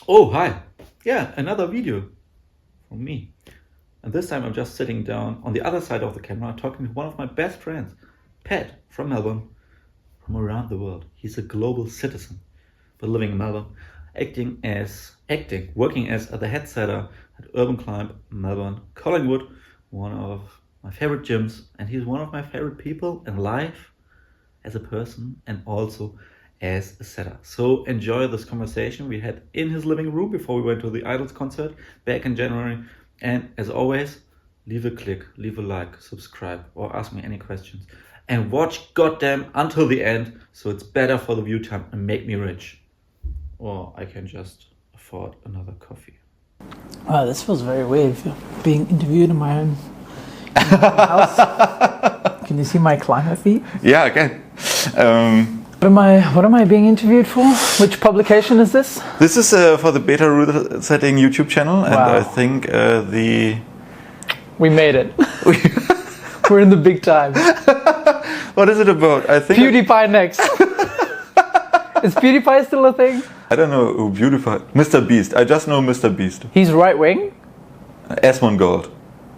Oh, hi. Yeah, another video from me. And this time I'm just sitting down on the other side of the camera talking to one of my best friends, Pat from Melbourne, from around the world. He's a global citizen, but living in Melbourne, working as the head setter at Urban Climb Melbourne, Collingwood, one of my favorite gyms, and he's one of my favorite people in life as a person and also as a setter. So enjoy this conversation we had in his living room before we went to the Idols concert back in January. And as always, leave a click, leave a like, subscribe, or ask me any questions. And watch goddamn until the end, so it's better for the view time and make me rich. Or I can just afford another coffee. Wow, this feels very weird, being interviewed in my own house. Can you see my climber feet? Yeah, I can. What am I being interviewed for? Which publication is this? This is for the Beta Routesetting YouTube channel, and Wow. I think We made it. We're in the big time. What is it about? I think PewDiePie next. Is PewDiePie still a thing? I don't know who PewDiePie. Mr. Beast. I just know Mr. Beast. He's right wing? Asmon Gold.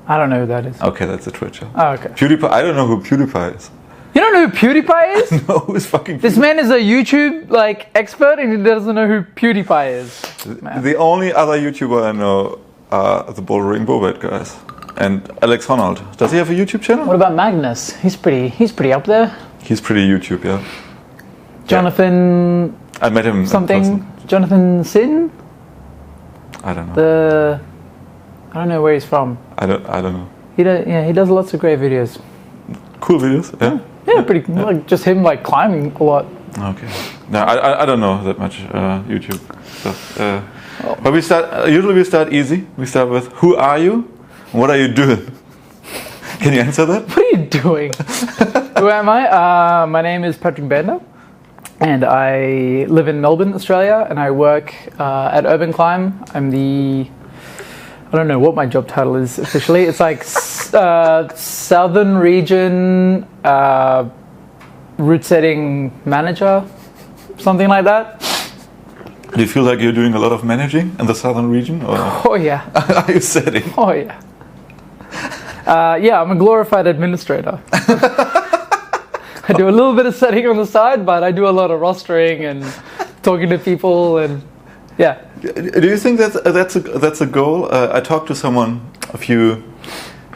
I don't know who that is. Okay, that's a Twitcher. Oh, okay. PewDiePie. I don't know who PewDiePie is. You don't know who PewDiePie is? No, who's fucking? This man is a YouTube expert and he doesn't know who PewDiePie is. Man. The only other YouTuber I know are the Bouldering Bobet guys and Alex Honnold. Does he have a YouTube channel? What about Magnus? He's pretty up there. He's pretty YouTube, yeah. Jonathan I met him in something. person. Jonathan Sin? I don't know. I don't know where he's from. I don't know. He does lots of great videos. Cool videos, yeah. Yeah, pretty like just him climbing a lot. Okay. No, I don't know that much YouTube stuff. But we start easy. We start with who are you? And what are you doing? Can you answer that? What are you doing? Who am I? My name is Pat Banda, and I live in Melbourne, Australia, and I work at Urban Climb. I don't know what my job title is officially. It's like Southern Region Routesetting Manager, something like that. Do you feel like you're doing a lot of managing in the southern region? Or Oh yeah. are you setting? Oh yeah. Yeah, I'm a glorified administrator. I do a little bit of setting on the side, but I do a lot of rostering and talking to people and yeah. Do you think that's a goal? I talked to someone a few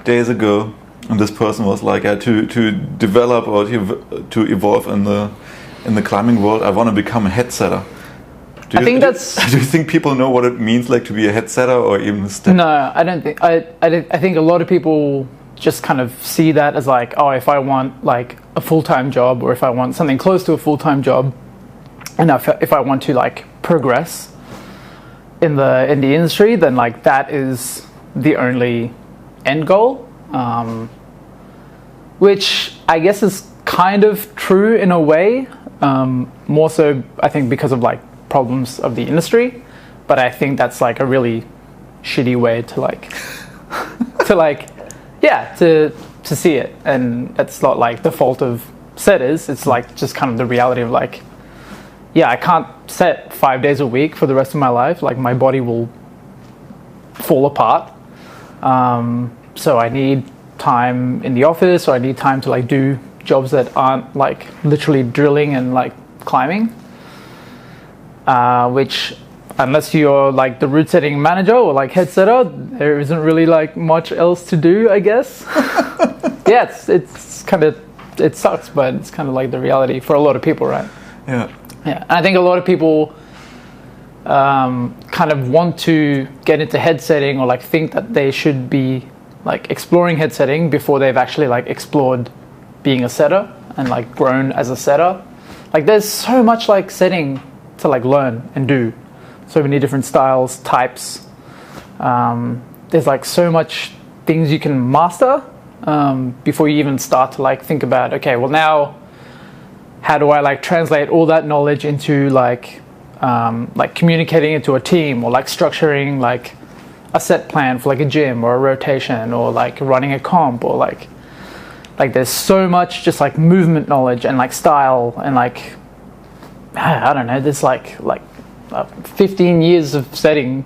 days ago, and this person was like, to develop or to evolve in the climbing world, I want to become a head setter. Do you think people know what it means like to be a head setter or even a step? No, I don't think. I think a lot of people just kind of see that as like, oh, if I want like a full-time job, or if I want something close to a full-time job, and if I want to like progress in the industry, then like that is the only end goal, which I guess is kind of true in a way, more so I think because of like problems of the industry, but I think that's like a really shitty way to see it, and that's not like the fault of setters. It's like just kind of the reality of like, yeah, I can't set 5 days a week for the rest of my life. Like my body will fall apart. So I need time in the office, or I need time to like do jobs that aren't like literally drilling and like climbing. Which, unless you're like the Routesetting manager or like head setter, there isn't really like much else to do, I guess. Yeah, it's kind of, it sucks, but it's kind of like the reality for a lot of people, right? Yeah. Yeah, and I think a lot of people kind of want to get into head setting, or like think that they should be like exploring head setting before they've actually like explored being a setter and like grown as a setter. Like there's so much like setting to like learn and do, so many different styles, types. There's like so much things you can master before you even start to like think about, okay, well now how do I like translate all that knowledge into like communicating it to a team, or like structuring like a set plan for like a gym or a rotation, or like running a comp, or like there's so much just like movement knowledge and like style and like I don't know, there's like 15 years of setting,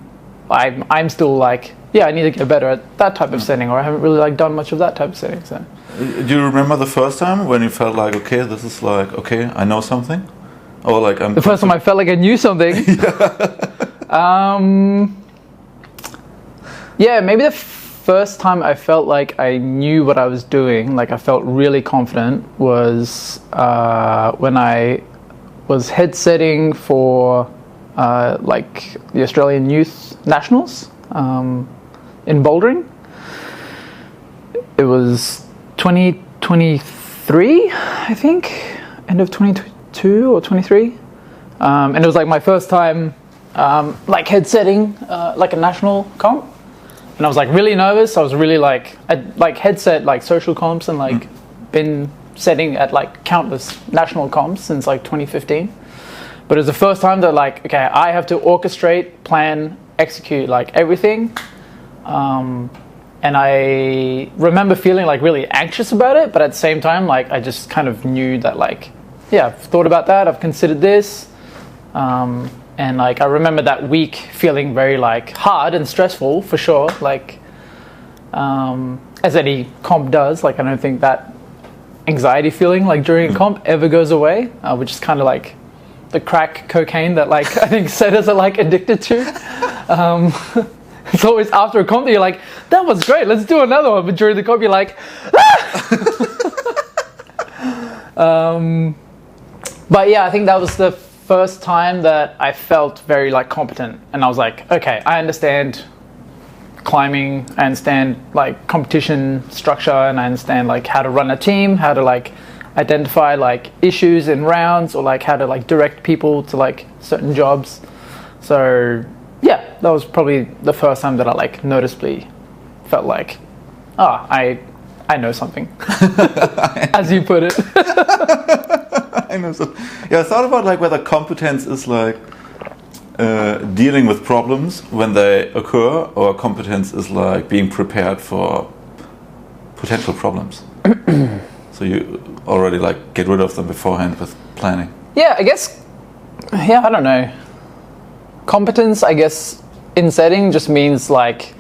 I'm still like, yeah, I need to get better at that type of setting, or I haven't really like done much of that type of setting. So, do you remember the first time when you felt like, okay, this is like, okay, I know something, or like I'm the first time I felt like I knew something? Yeah, maybe the first time I felt like I knew what I was doing, like I felt really confident, was when I was head setting for like the Australian Youth Nationals in Bouldering. It was 2023, I think, end of 2022 or 23, and it was like my first time like head setting like a national comp, and I was like really nervous. I was really like, I'd like head set like social comps and like been setting at like countless national comps since like 2015, but it was the first time that like, okay, I have to orchestrate, plan, execute like everything. And I remember feeling like really anxious about it, but at the same time, like I just kind of knew that like, yeah, I've thought about that, I've considered this, and like I remember that week feeling very like hard and stressful for sure, like as any comp does. Like I don't think that anxiety feeling like during a comp ever goes away, which is kind of like the crack cocaine that like I think setters are like addicted to. It's always after a comp that you're like, that was great, let's do another one. But during the comp you're like, but yeah, I think that was the first time that I felt very like competent, and I was like, okay, I understand climbing, I understand like competition structure, and I understand like how to run a team, how to like identify like issues in rounds, or like how to like direct people to like certain jobs. So yeah, that was probably the first time that I like noticeably felt like, I know something, as you put it. I know so. Yeah, I thought about like whether competence is like dealing with problems when they occur, or competence is like being prepared for potential problems. So you already like get rid of them beforehand with planning. Yeah, I guess. Yeah, I don't know. Competence, I guess, in setting just means like,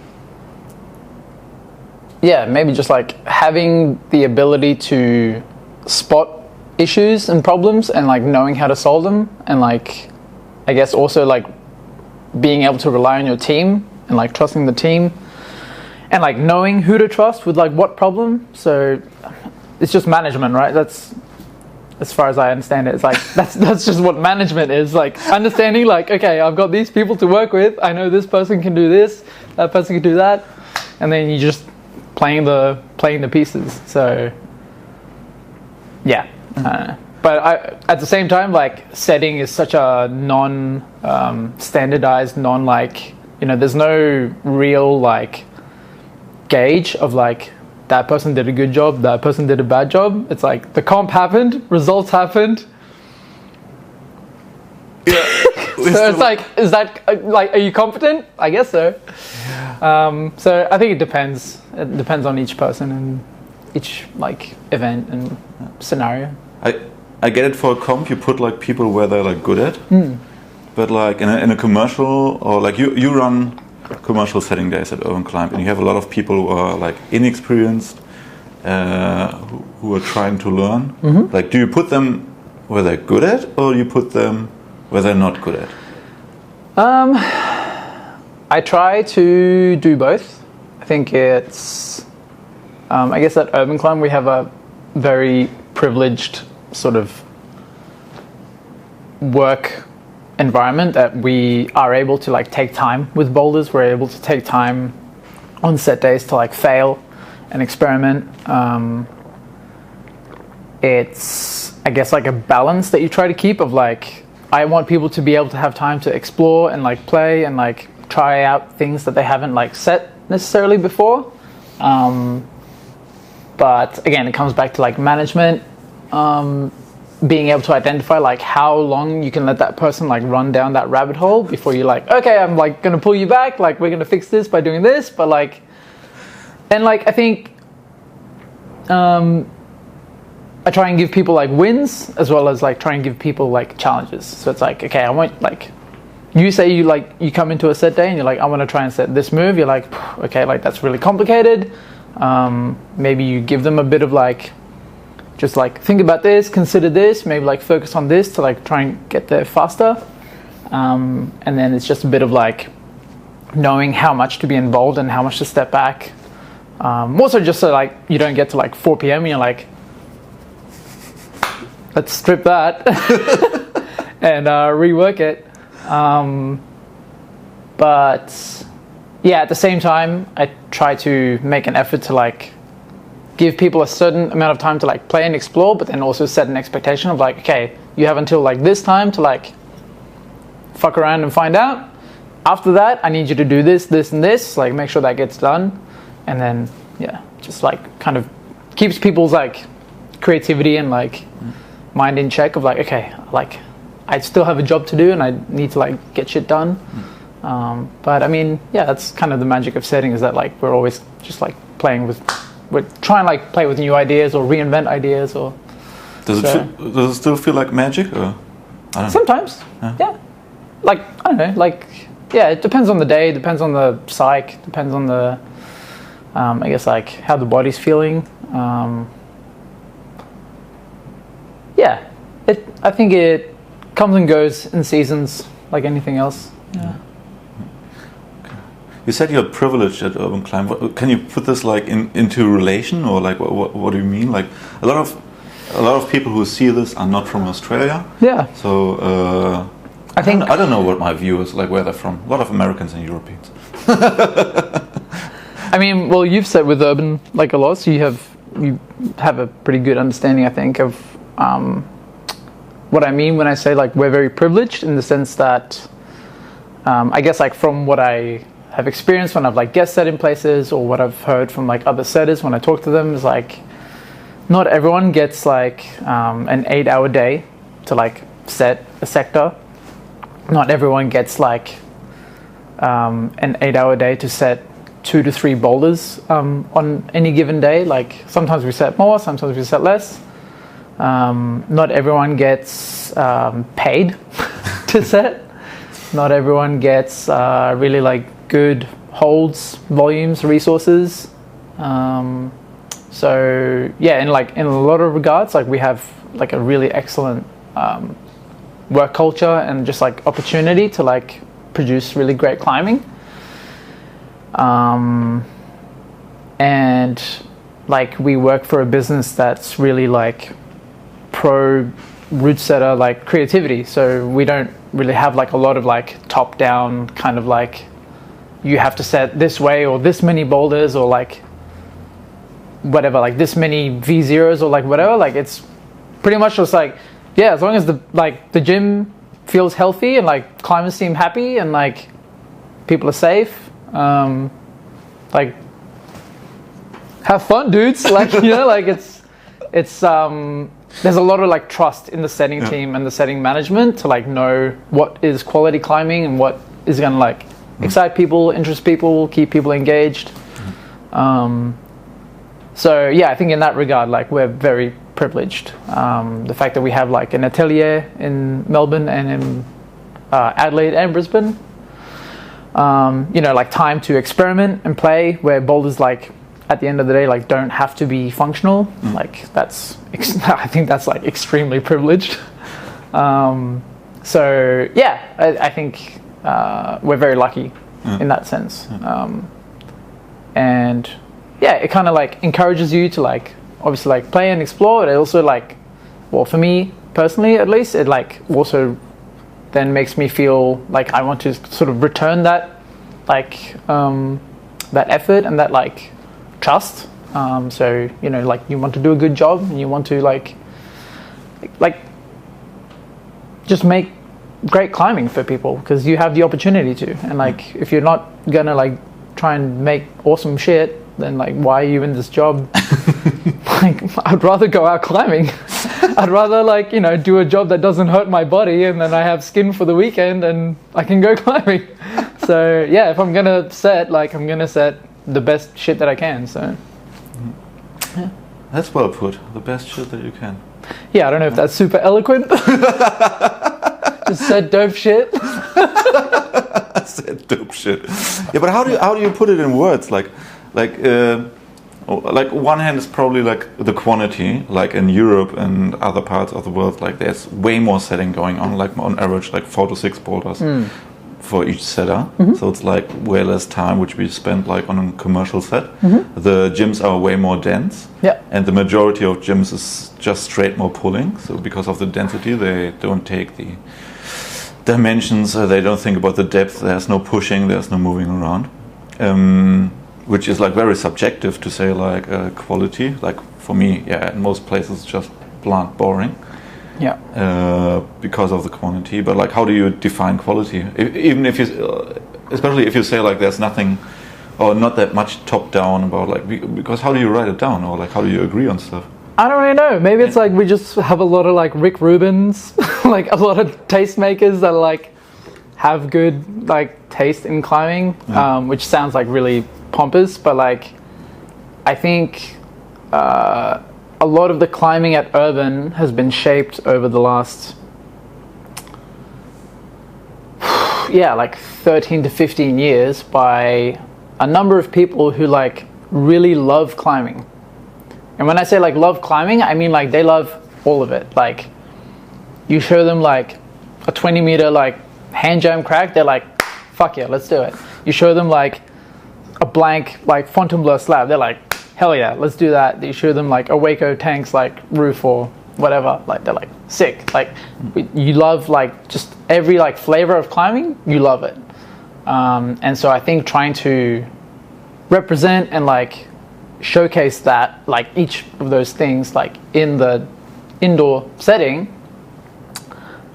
yeah, maybe just like having the ability to spot issues and problems and like knowing how to solve them, and like I guess also like being able to rely on your team and like trusting the team, and like knowing who to trust with like what problem. So it's just management, right? That's, as far as I understand it, it's like that's just what management is, like understanding like, okay, I've got these people to work with, I know this person can do this, that person can do that, and then you just playing the pieces. So yeah. But at the same time, like setting is such a standardized, like, you know, there's no real like gauge of like that person did a good job, that person did a bad job. It's like the comp happened, results happened. Yeah. So it's like, is that like, are you competent? I guess so. Yeah. So I think it depends. It depends on each person and each like event and scenario. I get it. For a comp, you put like people where they're like good at, but like in a commercial, or like you run commercial setting days at Urban Climb, and you have a lot of people who are like inexperienced, who are trying to learn. Like, do you put them where they're good at, or you put them where they're not good at? I try to do both. I think it's, I guess at Urban Climb we have a very privileged sort of work environment that we are able to like take time with boulders. We're able to take time on set days to like fail and experiment. It's, I guess, like a balance that you try to keep of like, I want people to be able to have time to explore and like play and like try out things that they haven't like set necessarily before. But again, it comes back to like management, being able to identify like how long you can let that person like run down that rabbit hole before you're like, okay, I'm like gonna pull you back, like we're gonna fix this by doing this. But like, and like I think I try and give people like wins as well as like try and give people like challenges. So it's like, okay, I want like you say you come into a set day and you're like, I want to try and set this move. You're like, okay, like that's really complicated. Maybe you give them a bit of like, just like think about this, consider this, maybe like focus on this to like try and get there faster. And then it's just a bit of like knowing how much to be involved and how much to step back. Also just so like you don't get to like 4 p.m. and you're like, let's strip that and rework it. But yeah, at the same time, I try to make an effort to like give people a certain amount of time to like play and explore, but then also set an expectation of like, okay, you have until like this time to like fuck around and find out. After that, I need you to do this, this, and this. Like make sure that gets done, and then yeah, just like kind of keeps people's like creativity and like mind in check of like, okay, like I still have a job to do and I need to like get shit done. But I mean, yeah, that's kind of the magic of setting, is that like we're always just like we're trying like play with new ideas or reinvent ideas or. Does it still feel like magic, or? I don't know. Sometimes, yeah. Like I don't know, like yeah, it depends on the day, depends on the psyche, depends on the I guess like how the body's feeling. Yeah, I think it comes and goes in seasons like anything else. Yeah. You said you're privileged at Urban Climb. Can you put this like into relation, or like what do you mean? Like a lot of people who see this are not from Australia. Yeah. So I don't know what my view is, like where they're from. A lot of Americans and Europeans. I mean, well, you've said with Urban like a lot, so you have a pretty good understanding, I think, of what I mean when I say like we're very privileged, in the sense that I guess like from what I have experienced when I've like guest set in places, or what I've heard from like other setters when I talk to them, is like not everyone gets like an 8-hour day to like set a sector. Not everyone gets like an 8-hour day to set 2 to 3 boulders on any given day. Like sometimes we set more, sometimes we set less. Not everyone gets paid to set. Not everyone gets really like good holds, volumes, resources. So yeah, in a lot of regards, like we have like a really excellent work culture and just like opportunity to like produce really great climbing. And like we work for a business that's really like pro Routesetter like creativity, so we don't really have like a lot of like top down kind of like you have to set this way or this many boulders or like whatever, like this many V0s or like whatever. Like it's pretty much just like, yeah, as long as the gym feels healthy and like climbers seem happy and like people are safe, like have fun, dudes. Like, you know, like it's there's a lot of like trust in the setting team and the setting management to like know what is quality climbing and what is going to like excite people, interest people, keep people engaged. So yeah, I think in that regard, like we're very privileged. The fact that we have like an atelier in Melbourne and in Adelaide and Brisbane, you know, like time to experiment and play, where boulders like at the end of the day like don't have to be functional. Like that's I think that's like extremely privileged. So yeah, I think we're very lucky in that sense. And yeah, it kind of like encourages you to like obviously like play and explore. It also like, well, for me personally at least, it like also then makes me feel like I want to sort of return that like that effort and that like trust. So you know, like you want to do a good job and you want to like just make great climbing for people, because you have the opportunity to. And like if you're not gonna like try and make awesome shit, then like why are you in this job? Like I'd rather go out climbing. I'd rather like, you know, do a job that doesn't hurt my body, and then I have skin for the weekend and I can go climbing. So yeah, if I'm gonna set, like I'm gonna set the best shit that I can. So yeah. That's well put. The best shit that you can. Yeah, I don't know if that's super eloquent. Just said dope shit. I said dope shit. Yeah, but how do you put it in words? Like one hand is probably like the quantity, like in Europe and other parts of the world, like there's way more setting going on, like on average like 4 to 6 boulders for each setter. So it's like way less time which we spend like on a commercial set. The gyms are way more dense, and the majority of gyms is just straight more pulling. So because of the density, they don't take the dimensions, they don't think about the depth, there's no pushing, there's no moving around. Which is like very subjective to say like quality. Like for me, in most places just blunt boring. Because of the quantity. But like, how do you define quality? Even if you, especially if you say like there's nothing or not that much top down about like, because how do you write it down, or like how do you agree on stuff? I don't really know. Maybe it's like we just have a lot of like Rick Rubins, like a lot of tastemakers that like have good like taste in climbing, which sounds like really pompous, but like I think a lot of the climbing at Urban has been shaped over the last like 13 to 15 years by a number of people who like really love climbing. And when I say like love climbing, I mean like they love all of it. Like you show them like a 20 meter like hand jam crack, they're like, fuck yeah, let's do it. You show them like a blank like Fontainebleau slab, they're like, hell yeah, let's do that. You show them like a Waco tanks like roof or whatever, like they're like sick. Like you love like just every like flavor of climbing, you love it. And so I think trying to represent and like showcase that like each of those things like in the indoor setting,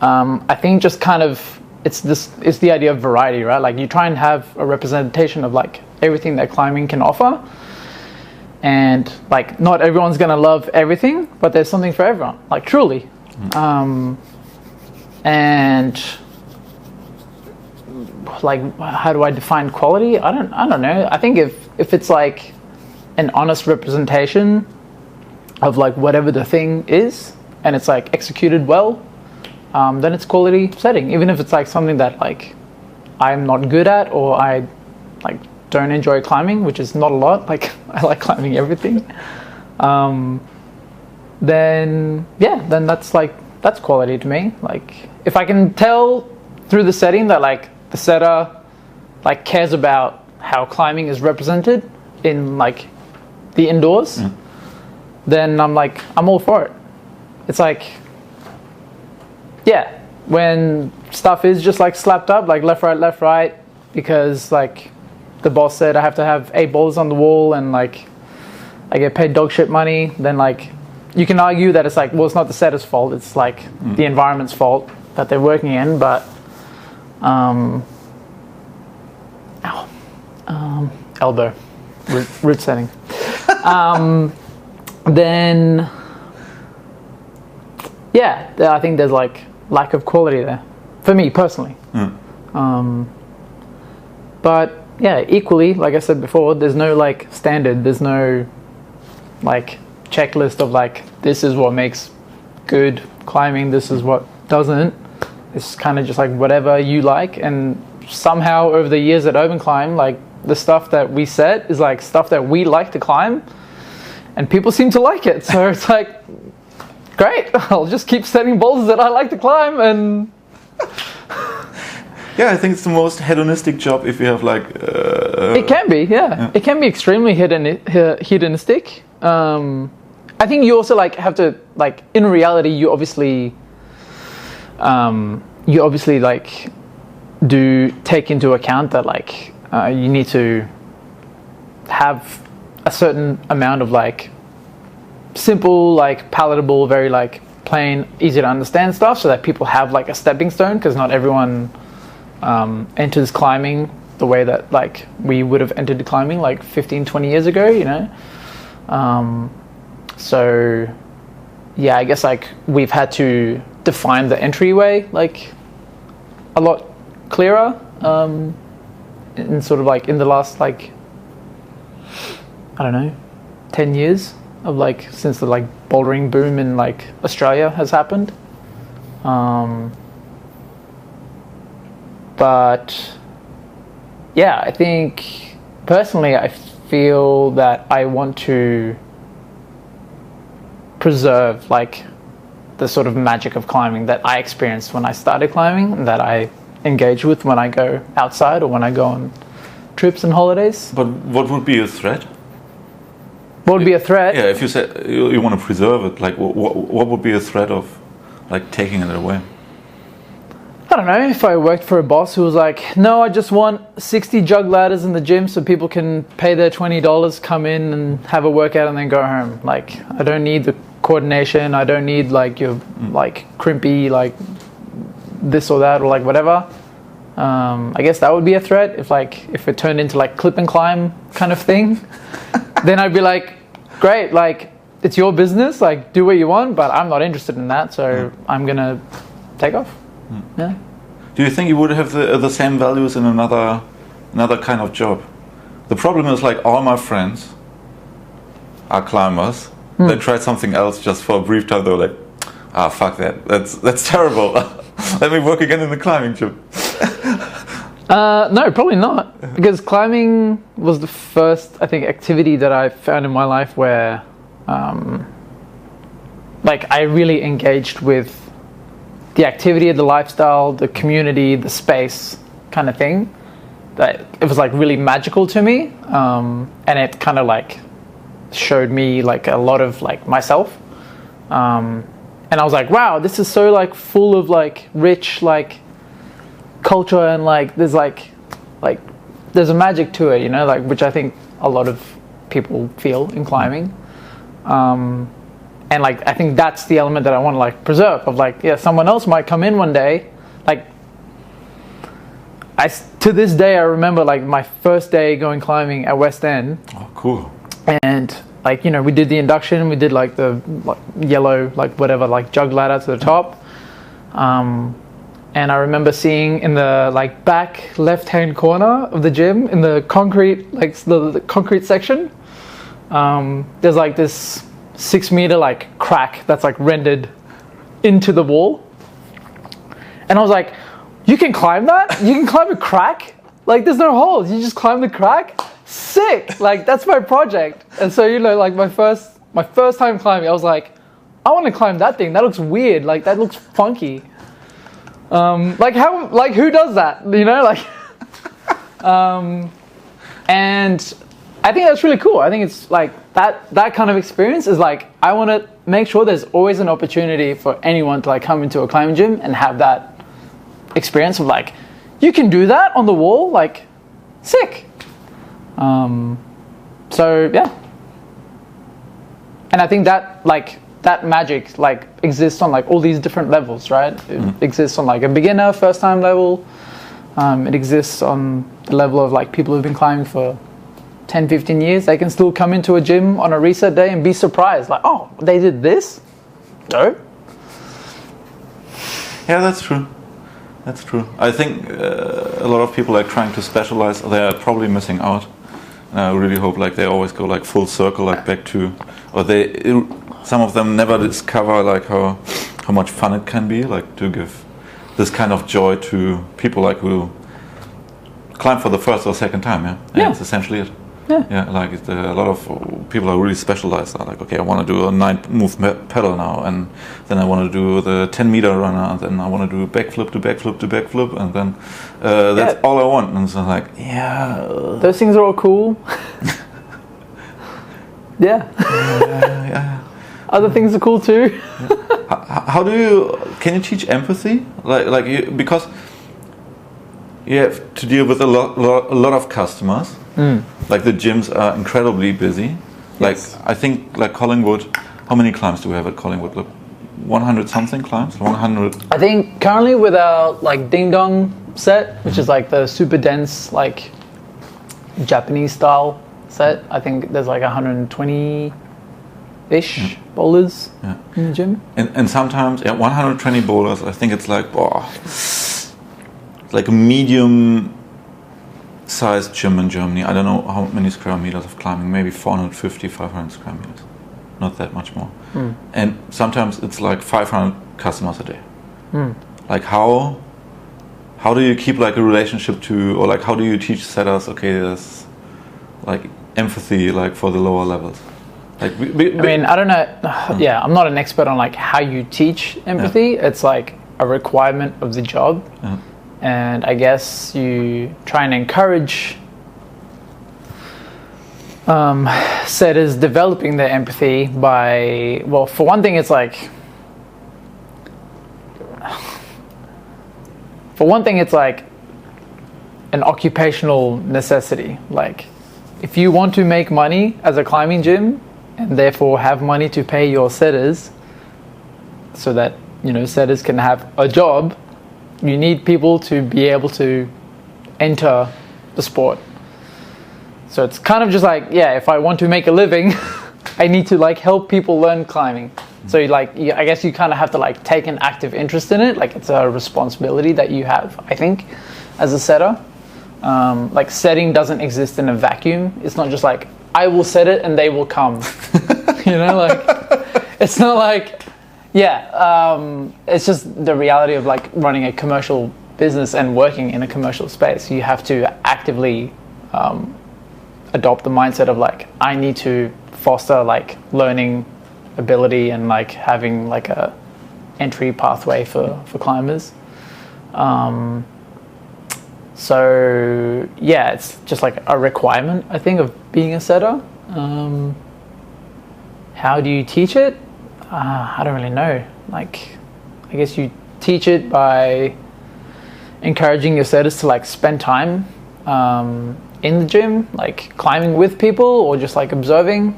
I think just kind of it's the idea of variety, right? Like you try and have a representation of like everything that climbing can offer, and like not everyone's gonna love everything, but there's something for everyone, like truly. And like how do I define quality? I don't know. I think if it's like an honest representation of like whatever the thing is and it's like executed well, then it's quality setting, even if it's like something that like I'm not good at or I like don't enjoy climbing, which is not a lot. Like I like climbing everything. Then that's quality to me. Like if I can tell through the setting that like the setter like cares about how climbing is represented in like the indoors, then I'm all for it. It's like, when stuff is just like slapped up, like left, right, because like the boss said I have to have 8 balls on the wall and like I get paid dog shit money, then like you can argue that it's like, well, it's not the setter's fault, it's like the environment's fault that they're working in, but elbow, root setting. Then I think there's like lack of quality there for me personally. But equally, like I said before, there's no like standard, there's no like checklist of like this is what makes good climbing, this is what doesn't. It's kind of just like whatever you like, and somehow over the years at Urban Climb, like the stuff that we set is like stuff that we like to climb and people seem to like it, so it's like great, I'll just keep setting boulders that I like to climb. And I think it's the most hedonistic job if you have like it can be it can be extremely hedonistic. I think you also like have to like in reality you obviously like do take into account that like you need to have a certain amount of like simple, like palatable, very like plain, easy to understand stuff, so that people have like a stepping stone, because not everyone enters climbing the way that like we would have entered climbing like 15-20 years ago, you know. So I guess like we've had to define the entryway like a lot clearer in sort of like in the last like I don't know 10 years of like since the like bouldering boom in like Australia has happened. But yeah, I think personally I feel that I want to preserve like the sort of magic of climbing that I experienced when I started climbing and that I engage with when I go outside or when I go on trips and holidays. But what would be a threat? What would be a threat? Yeah, if you said you want to preserve it, like what would be a threat of like taking it away? I don't know, if I worked for a boss who was like, no, I just want 60 jug ladders in the gym so people can pay their $20, come in and have a workout and then go home. Like, I don't need the coordination, I don't need like your like crimpy like this or that or like whatever. I guess that would be a threat if it turned into like clip and climb kind of thing. Then I'd be like, great, like it's your business, like do what you want, but I'm not interested in that, so I'm gonna take off. Yeah. Do you think you would have the same values in another kind of job? The problem is like all my friends are climbers. They tried something else just for a brief time. They were like, fuck that. That's terrible. Let me work again in the climbing gym. No, probably not. Because climbing was the first, I think, activity that I found in my life where like I really engaged with the activity, the lifestyle, the community, the space kind of thing. That it was like really magical to me, and it kind of like showed me like a lot of like myself, and I was like, wow, this is so like full of like rich like culture, and like there's like there's a magic to it, you know, like which I think a lot of people feel in climbing. And like I think that's the element that I want to like preserve, of like, yeah, someone else might come in one day, like to this day I remember like my first day going climbing at West End. Oh, cool. And like, you know, we did the induction, we did like the like, yellow like whatever like jug ladder to the top, and I remember seeing in the like back left hand corner of the gym in the concrete like the concrete section, there's like this 6 meter like crack that's like rendered into the wall, and I was like, you can climb that? You can climb a crack? Like there's no holes, you just climb the crack? Sick! Like that's my project. And so, you know, like my first time climbing, I was like, I want to climb that thing. That looks weird. Like that looks funky. Like how? Like who does that? You know, like. And I think that's really cool. I think it's like that kind of experience is like, I want to make sure there's always an opportunity for anyone to like come into a climbing gym and have that experience of like, you can do that on the wall, like sick. So yeah, and I think that like that magic like exists on like all these different levels, right? It exists on like a beginner first time level. It exists on the level of like people who've been climbing for 10-15 years. They can still come into a gym on a reset day and be surprised, like, oh, they did this? No. Yeah, that's true. That's true. I think a lot of people like trying to specialize, they are probably missing out. And I really hope like they always go like full circle, like back to, or some of them never discover like how much fun it can be, like to give this kind of joy to people like who climb for the first or second time. Yeah, that's essentially it. Yeah, like a lot of people are really specialized. Are like, okay, I want to do a 9-move pedal now, and then I want to do the 10-meter runner, and then I want to do backflip to backflip to backflip, and then that's all I want. And so like, those things are all cool. Yeah. Other things are cool too. How can you teach empathy? Because you have to deal with a lot of customers. Like the gyms are incredibly busy. Like I think like Collingwood, how many climbs do we have at Collingwood? Like 100 something climbs? 100. I think currently with our like Ding Dong set, which is like the super dense like Japanese style set, I think there's like 120-ish boulders in the gym. And sometimes 120 boulders. I think it's like it's like a medium sized gym in Germany. I don't know how many square meters of climbing, maybe 450, 500 square meters. Not that much more. And sometimes it's like 500 customers a day. Like how how do you keep like a relationship to, or like how do you teach setters? Okay, there's like empathy like for the lower levels. Like I mean, I don't know. Yeah, I'm not an expert on like how you teach empathy. Yeah. It's like a requirement of the job, and I guess you try and encourage setters developing their empathy by, well, for one thing, it's like, an occupational necessity. Like, if you want to make money as a climbing gym and therefore have money to pay your setters so that, you know, setters can have a job, you need people to be able to enter the sport. So it's kind of just like, yeah, if I want to make a living, I need to like help people learn climbing. So I guess you kind of have to like take an active interest in it. Like, it's a responsibility that you have, I think, as a setter. Like, setting doesn't exist in a vacuum. It's not just like, I will set it and they will come. You know, like, it's not like, it's just the reality of like running a commercial business and working in a commercial space. You have to actively adopt the mindset of like, I need to foster like learning ability and like having like a entry pathway for climbers. So yeah, it's just like a requirement, I think, of being a setter. How do you teach it? I don't really know. Like, I guess you teach it by encouraging your setters to like spend time in the gym, like climbing with people or just like observing.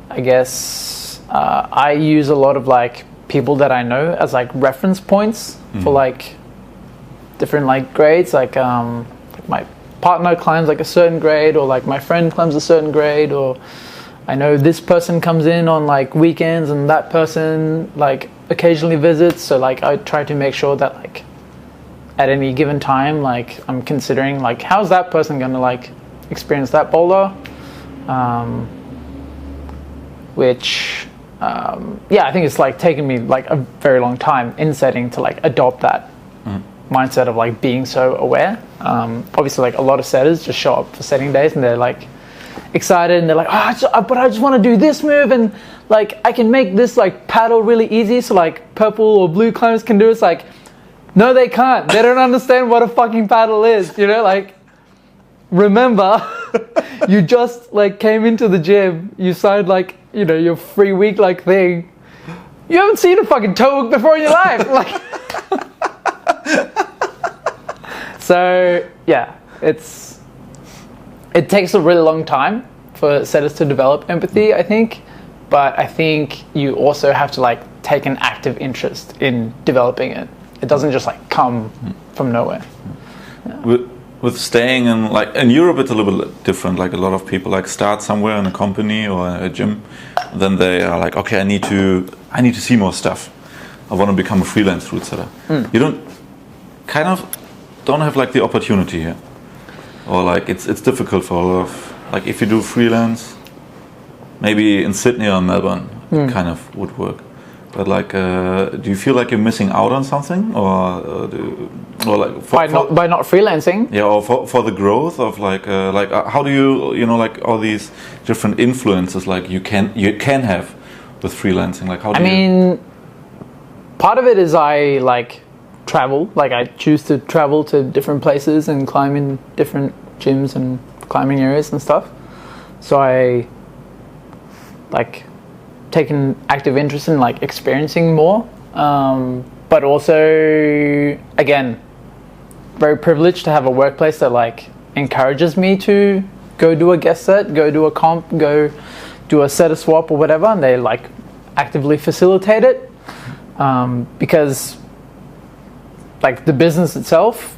I guess I use a lot of like people that I know as like reference points for like different like grades. Like my partner climbs like a certain grade, or like my friend climbs a certain grade, or I know this person comes in on like weekends and that person like occasionally visits. So like I try to make sure that like at any given time, like I'm considering like, how's that person gonna like experience that boulder? Which I think it's like taken me like a very long time in setting to like adopt that mindset of like being so aware. Obviously, like a lot of setters just show up for setting days and they're like excited and they're like, but I just want to do this move, and like I can make this like paddle really easy so like purple or blue climbers can do it. It's like, no, they can't. They don't understand what a fucking paddle is, you know? Like, remember, you just like came into the gym, you signed like, you know, your free week like thing. You haven't seen a fucking toe hook before in your life. Like, so yeah, it takes a really long time for setters to develop empathy, I think. But I think you also have to like take an active interest in developing it. It doesn't just like come from nowhere. Yeah. With staying in like in Europe, it's a little bit different. Like a lot of people like start somewhere in a company or a gym, then they are like, okay, I need to see more stuff. I want to become a freelance Routesetter. You don't have like the opportunity here, or like it's difficult for a lot of, like if you do freelance, maybe in Sydney or Melbourne, it kind of would work. But like, do you feel like you're missing out on something, or like by not freelancing? Yeah, or for the growth of like how do you like all these different influences like you can have with freelancing? Like how do mean, part of it is I like travel. Like I choose to travel to different places and climb in different gyms and climbing areas and stuff. So I like take an active interest in like experiencing more, but also again very privileged to have a workplace that like encourages me to go do a guest set, go do a comp, go do a setter swap or whatever, and they like actively facilitate it, because like the business itself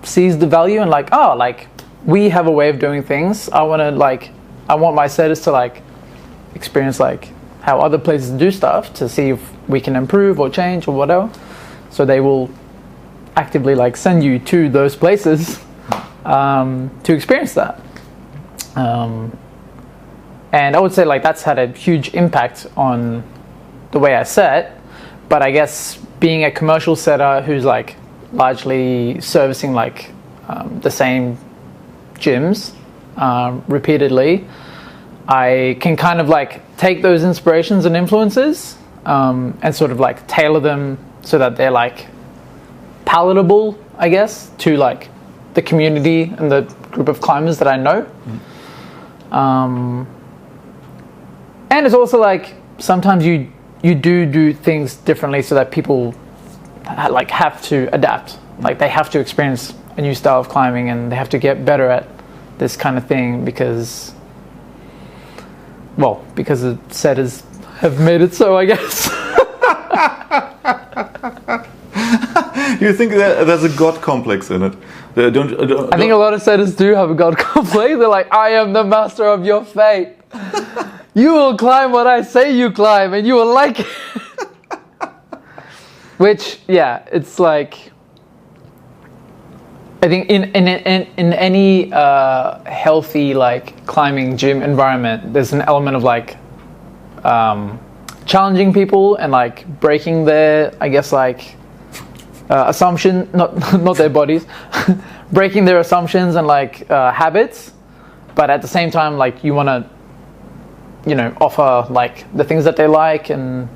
sees the value and like, oh, like we have a way of doing things. I want my setters to like experience like how other places do stuff, to see if we can improve or change or whatever. So they will actively like send you to those places to experience that. And I would say like that's had a huge impact on the way I set. But I guess being a commercial setter who's like largely servicing like the same gyms repeatedly, I can kind of like take those inspirations and influences and sort of like tailor them so that they're like palatable, I guess, to like the community and the group of climbers that I know. And it's also like sometimes you do things differently so that people like have to adapt. Like they have to experience a new style of climbing and they have to get better at this kind of thing because the setters have made it so, I guess. You think that there's a god complex in it? I think a lot of setters do have a god complex. They're like, I am the master of your fate. You will climb what I say you climb, and you will like it. Which, yeah, it's like, I think in any healthy like climbing gym environment, there's an element of like challenging people and like breaking their, I guess, like assumption, not their bodies, breaking their assumptions and like habits, but at the same time, like you want to, offer like the things that they like and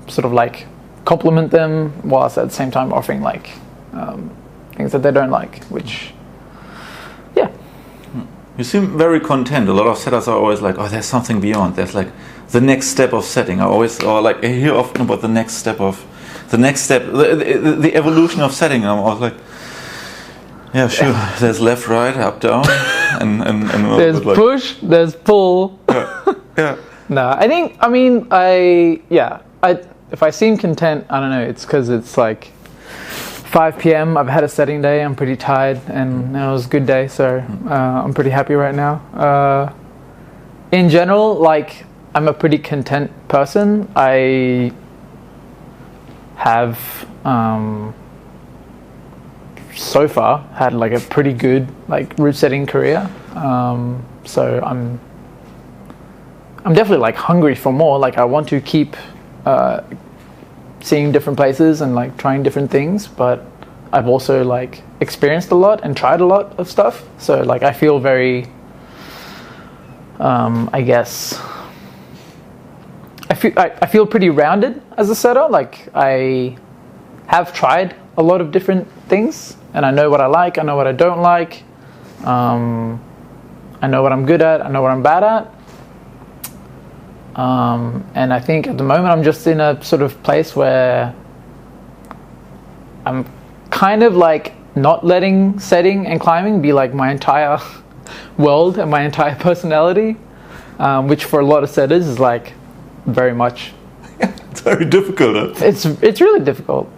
sort of like compliment them whilst at the same time offering like things that they don't like, which, yeah. You seem very content. A lot of setters are always like, oh, there's something beyond. There's like the next step of setting. I hear often about the next step, the evolution of setting. I'm always like, yeah, sure. There's left, right, up, down, and there's like, push, there's pull. Yeah. No, if I seem content, I don't know. It's because it's like 5 p.m. I've had a setting day. I'm pretty tired, and it was a good day, so I'm pretty happy right now. In general, like I'm a pretty content person. I have so far had like a pretty good like route setting career. So I'm definitely like hungry for more. Like I want to keep seeing different places and like trying different things, but I've also like experienced a lot and tried a lot of stuff. So like I feel very, I guess, I feel pretty rounded as a setter. Like I have tried a lot of different things, and I know what I like. I know what I don't like. I know what I'm good at. I know what I'm bad at. And I think at the moment I'm just in a sort of place where I'm kind of like not letting setting and climbing be like my entire world and my entire personality, which for a lot of setters is like very much. It's very difficult. Huh? It's really difficult.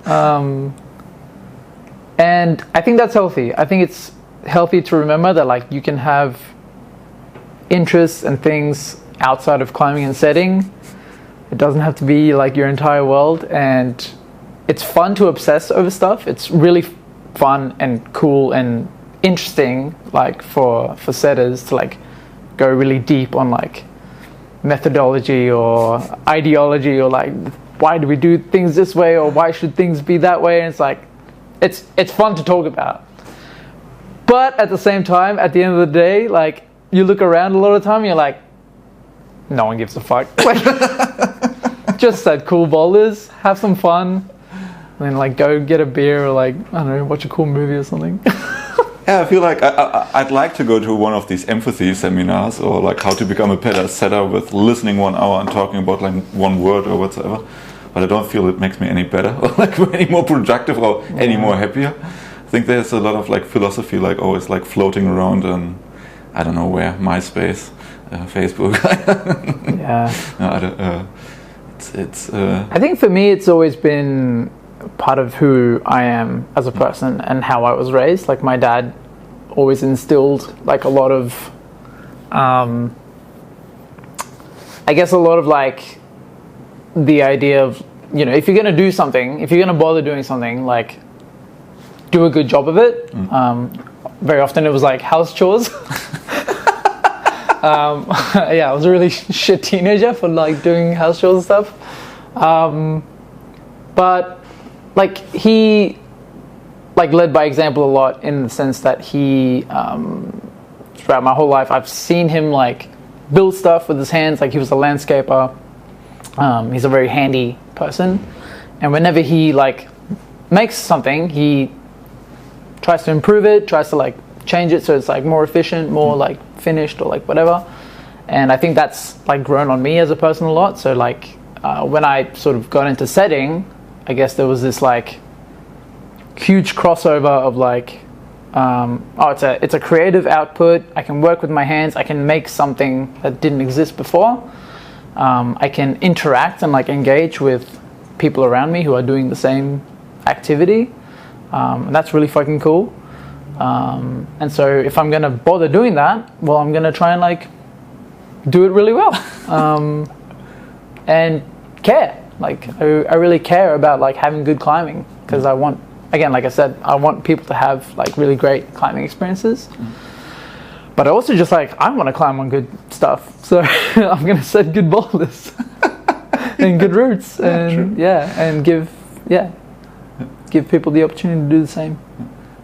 And I think that's healthy. I think it's healthy to remember that like you can have interests and things outside of climbing and setting. It doesn't have to be like your entire world, and it's fun to obsess over stuff. It's really fun and cool and interesting, like for setters to like go really deep on like methodology or ideology or like why do we do things this way or why should things be that way, and it's like it's fun to talk about. But at the same time, at the end of the day, like you look around a lot of the time, you're like, no one gives a fuck. Like, just set cool boulders, have some fun, and then like go get a beer or like, I don't know, watch a cool movie or something. Yeah, I feel like I'd like to go to one of these empathy seminars or like how to become a better setter with listening 1 hour and talking about like one word or whatsoever. But I don't feel it makes me any better or like any more productive or any more happier. I think there's a lot of like philosophy like always like floating around and I don't know where, MySpace, Facebook. Yeah. I think for me it's always been part of who I am as a person and how I was raised. Like my dad always instilled like a lot of I guess a lot of like the idea of, you know, if you're going to do something, if you're going to bother doing something, like do a good job of it. Very often it was like house chores. Yeah, I was a really shit teenager for like doing house chores and stuff. but like he like led by example a lot, in the sense that he throughout my whole life I've seen him like build stuff with his hands. Like he was a landscaper. He's a very handy person, and whenever he like makes something, he tries to improve it, tries to like change it so it's like more efficient, more like finished, or like whatever. And I think that's like grown on me as a person a lot. So like when I sort of got into setting, I guess there was this like huge crossover of like, it's a creative output. I can work with my hands. I can make something that didn't exist before. I can interact and like engage with people around me who are doing the same activity. And that's really fucking cool. And so if I'm gonna bother doing that, well, I'm gonna try and like do it really well, and care. Like I really care about like having good climbing, because I want, again, like I said, I want people to have like really great climbing experiences. But I also just like, I want to climb on good stuff, so I'm gonna set good boulders and good routes, and and give people the opportunity to do the same.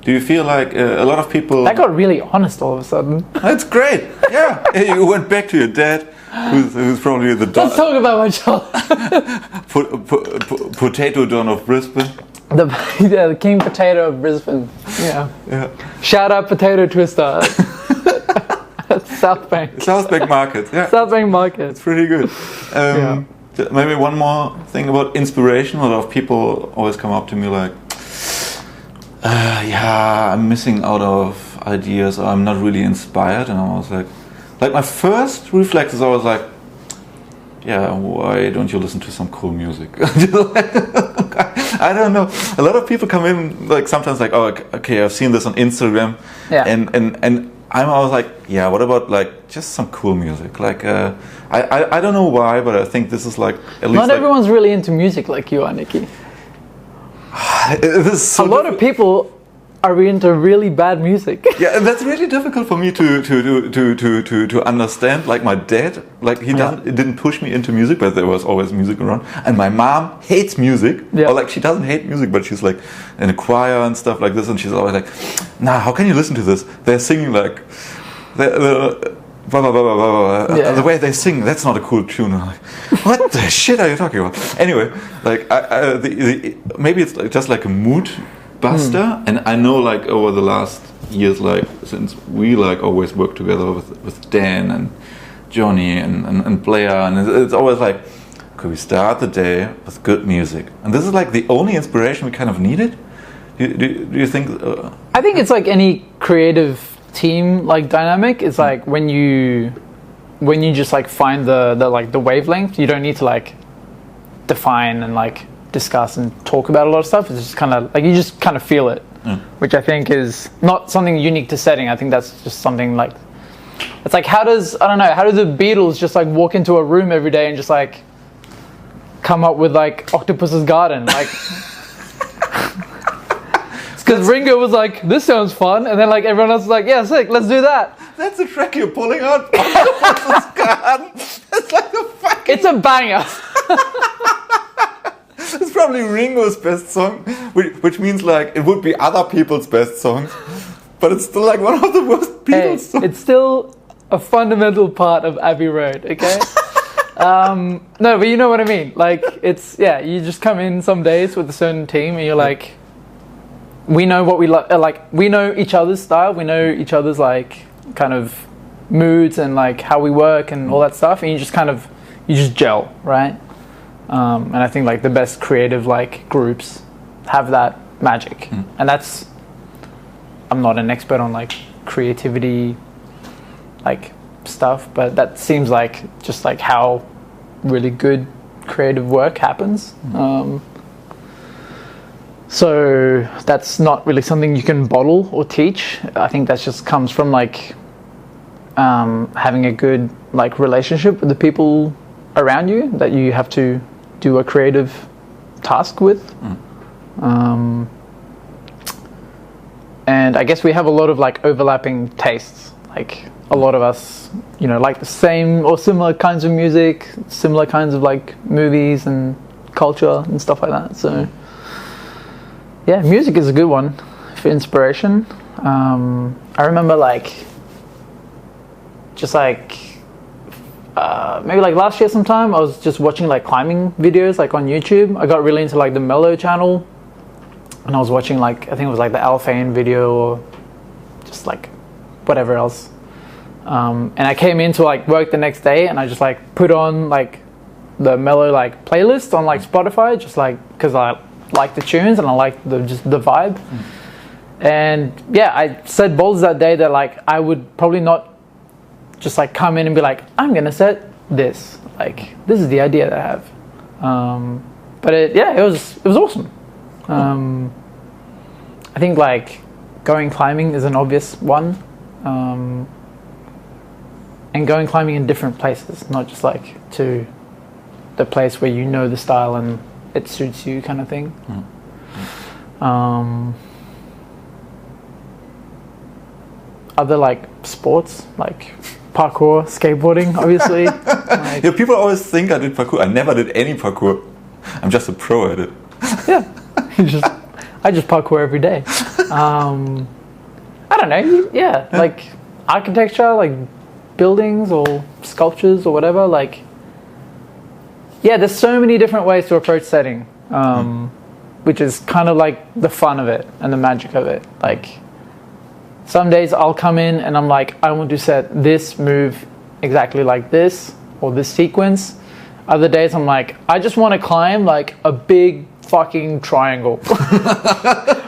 Do you feel like a lot of people... That got really honest all of a sudden. That's great. Yeah. You went back to your dad, who's probably the... Let's talk about my child. Potato Don of Brisbane. The king potato of Brisbane. Yeah. Shout out Potato Twister. South Bank. South Bank Market. Yeah. South Bank Market. It's pretty good. Maybe one more thing about inspiration. A lot of people always come up to me like, I'm missing out of ideas, or I'm not really inspired. And I was like my first reflex is always like, why don't you listen to some cool music? I don't know. A lot of people come in like sometimes like, oh, okay, I've seen this on Instagram, and I'm always like, what about like just some cool music? Like, I don't know why, but I think this is like at least. Not everyone's really into music like you are, Nikki. So a lot of people are into really bad music. Yeah, and that's really difficult for me to understand. Like my dad, like he didn't push me into music, but there was always music around. And my mom hates music, or like she doesn't hate music, but she's like in a choir and stuff like this, and she's always like, "Nah, how can you listen to this? They're singing like blah, blah, blah, blah, blah, blah. The way they sing, that's not a cool tune." I'm like, what the shit are you talking about? Anyway, like maybe it's like just like a mood buster, and I know like over the last years, like since we like always work together with Dan and Johnny and Blair, and it's always like, could we start the day with good music? And this is like the only inspiration we kind of needed. Do you think? I think it's like any creative team like dynamic. It's like when you just like find the like the wavelength, you don't need to like define and like discuss and talk about a lot of stuff. It's just kind of like you just kind of feel it, which I think is not something unique to setting. I think that's just something like, it's like how do the Beatles just like walk into a room every day and just like come up with like Octopus's Garden, like because Ringo was like, this sounds fun, and then like everyone else was like, yeah, sick, let's do that. That's a track you're pulling out. Octopus's Garden. It's like a fucking... It's a banger. It's probably Ringo's best song, which means like it would be other people's best songs, but it's still like one of the worst Beatles songs. It's still a fundamental part of Abbey Road, okay? No, but you know what I mean. Like it's you just come in some days with a certain team, and you're like, we know what we like. We know each other's style. We know each other's like kind of moods and like how we work and all that stuff, and you just gel, right? And I think like the best creative like groups have that magic, and that's, I'm not an expert on like creativity like stuff, but that seems like just like how really good creative work happens. So that's not really something you can bottle or teach. I think that just comes from like having a good like relationship with the people around you that you have to do a creative task with. And I guess we have a lot of like overlapping tastes. Like a lot of us, like the same or similar kinds of music, similar kinds of like movies and culture and stuff like that. So yeah, music is a good one for inspiration. I remember maybe last year sometime I was just watching climbing videos on YouTube. I got really into the Mellow channel, and I was watching I think it was the Alphane video or just whatever else. And I came into work the next day, and I just put on the Mellow playlist on Spotify, just because I like the tunes and I like the vibe. And yeah, I said bold that day that I would probably not just come in and be I'm gonna set this, this is the idea that I have. But it was awesome. I think going climbing is an obvious one, and going climbing in different places, not just to the place where you know the style and it suits you kind of thing. Other sports parkour, skateboarding, obviously. Yeah, people always think I did parkour. I never did any parkour. I'm just a pro at it. Yeah, I just parkour every day. I don't know. Yeah, architecture, buildings or sculptures or whatever. Yeah, there's so many different ways to approach setting, which is kind of the fun of it and the magic of it. Some days I'll come in and I'm I want to set this move exactly like this or this sequence. Other days I'm I just want to climb a big fucking triangle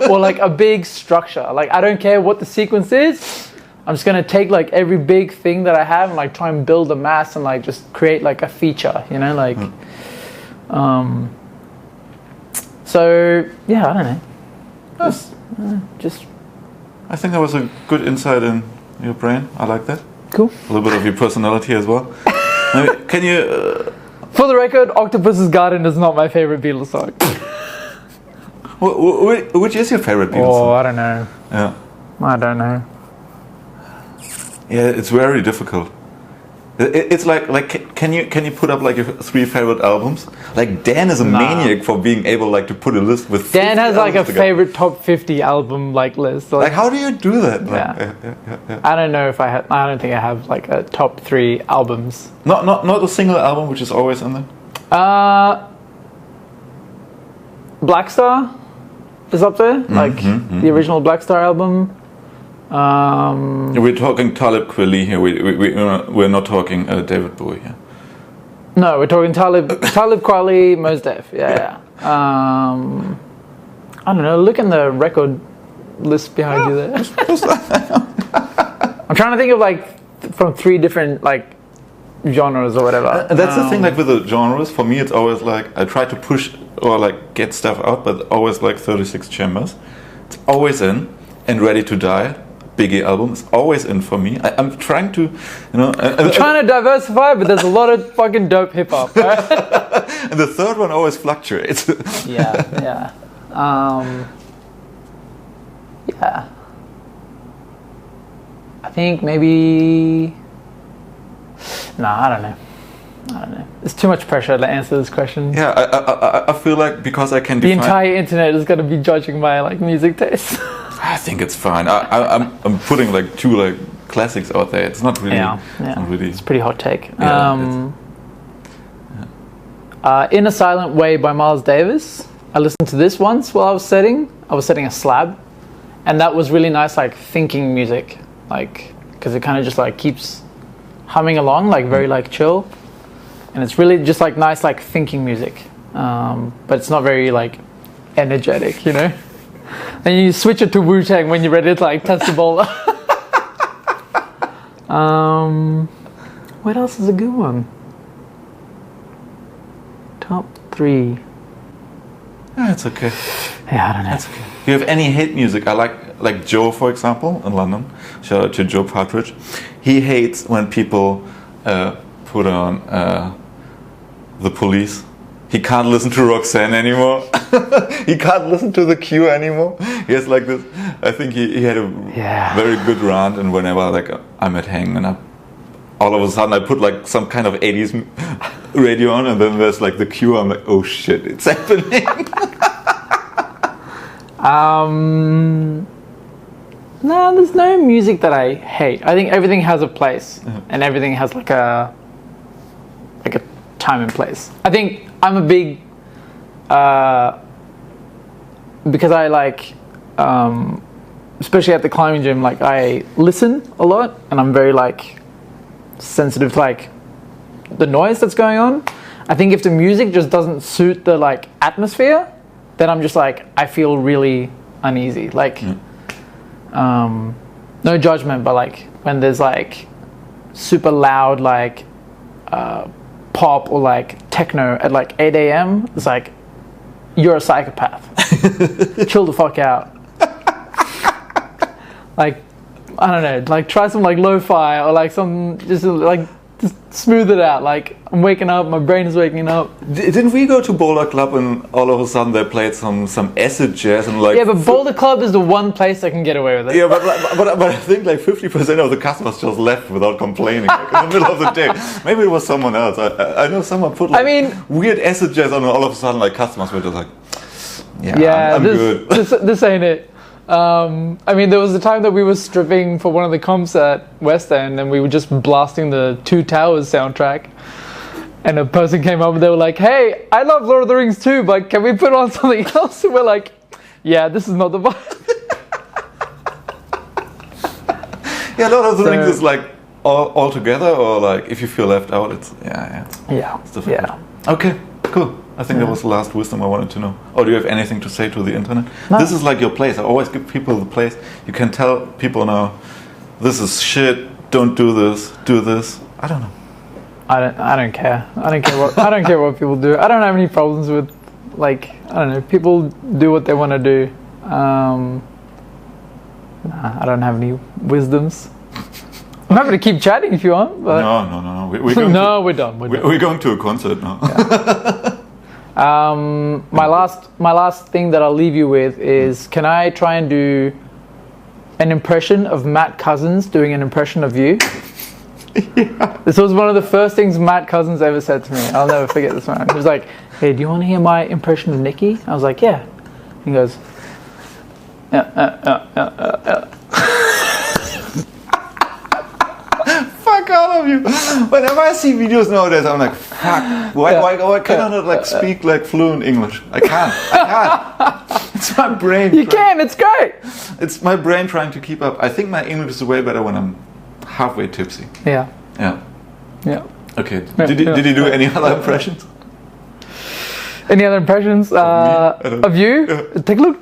or a big structure. I don't care what the sequence is. I'm just gonna take every big thing that I have and try and build a mass and just create a feature, you know, so yeah, I don't know. Just I think that was a good insight in your brain. I like that. Cool. A little bit of your personality as well. Can you... For the record, Octopus's Garden is not my favorite Beatles song. Which is your favorite Beatles song? Oh, I don't know. Yeah. I don't know. Yeah, it's very difficult. It's can you put up your 3 favorite albums? Dan is a maniac for being able to put a list with. Dan has a favorite top 50 album list. How do you do that? Yeah. I don't know if I have. I don't think I have a top 3 albums. Not a single album which is always in there. Black Star is up there, the original Black Star album. We're talking Talib Kweli here. We're not talking David Bowie here. No, we're talking Talib Kweli, Mos Def. Yeah. I don't know. Look in the record list behind you there. I'm trying to think of from 3 different genres or whatever. And that's the thing with the genres. For me, it's always I try to push or get stuff out, but always 36 Chambers. It's always in and Ready to Die. Biggie album is always in for me. I'm trying to, I'm trying to diversify, but there's a lot of fucking dope hip hop. Right? And the third one always fluctuates. Yeah. Yeah. I think maybe. I don't know. It's too much pressure to answer this question. Yeah, I feel because I can. The entire internet is going to be judging my music taste. I think it's fine. I'm putting 2 classics out there. It's not really. Yeah. Not really. It's a pretty hot take. Yeah, In a Silent Way by Miles Davis. I listened to this once while I was setting. I was setting a slab, and that was really nice, thinking music, because it kind of just keeps humming along, very chill, and it's really just nice thinking music, but it's not very energetic, you know. And you switch it to Wu-Tang when you're ready to test the bowler. What else is a good one? Top 3. Yeah, it's okay. Yeah, I don't know. That's okay. Do you have any hate music? I like Joe, for example, in London. Shout out to Joe Partridge. He hates when people put on The Police. He can't listen to Roxanne anymore. He can't listen to The Cure anymore. He has this. I think he had a very good rant, and whenever I'm at hang and all of a sudden I put like some kind of 80s radio on, and then there's like The Cure. I'm like, oh shit, it's happening. No, there's no music that I hate. I think everything has a place, and everything has like a time and place. I think I'm a big because I like, especially at the climbing gym, like I listen a lot, and I'm very like sensitive to like the noise that's going on. I think if the music just doesn't suit the like atmosphere, then I'm just like, I feel really uneasy. Like, no judgment, but like when there's like super loud like pop or like techno at like 8 a.m, it's like, you're a psychopath. Chill the fuck out. Like, I don't know, like try some like lo-fi or like some, just smooth it out. Like, I'm waking up, my brain is waking up. Didn't we go to Boulder Club and all of a sudden they played some acid jazz and like... Yeah, but Boulder Club is the one place I can get away with it. Yeah, but I think like 50% of the customers just left without complaining, like, in the middle of the day. Maybe it was someone else. I know someone put like weird acid jazz on, and all of a sudden like customers were just like, I'm good. This ain't it. I mean, there was a time that we were stripping for one of the comps at West End, and we were just blasting the Two Towers soundtrack, and a person came up and they were like, hey, I love Lord of the Rings too, but can we put on something else? And we're like, yeah, this is not the vibe. Yeah, Lord of the Rings is like all together, or like if you feel left out, it's it's difficult. Yeah. Okay, cool. I think that was the last wisdom I wanted to know. Oh, do you have anything to say to the internet? No. This is like your place. I always give people the place. You can tell people now, this is shit, don't do this, do this. I don't know. I don't care. I don't care what people do. I don't have any problems with, like, I don't know, people do what they want to do. I don't have any wisdoms. I'm happy to keep chatting if you want. But no. We're going we're done. We're going to a concert now. Yeah. My last thing that I'll leave you with is, can I try and do an impression of Matt Cousins doing an impression of you? Yeah. This was one of the first things Matt Cousins ever said to me. I'll never forget this one. He was like, hey, do you want to hear my impression of Nikki? I was like, yeah. He goes, yeah. Fuck all of you. Whenever I see videos nowadays, I'm like, fuck. Why can I not like speak like fluent English? I can't. It's my brain. You can. It's great. It's my brain trying to keep up. I think my English is way better when I'm halfway tipsy. Yeah. Okay. Did you do any other impressions? Any other impressions of you? Yeah. Take a look.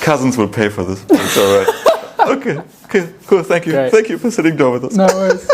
Cousins will pay for this. It's all right. Okay, cool. Thank you. Great. Thank you for sitting down with us. No worries.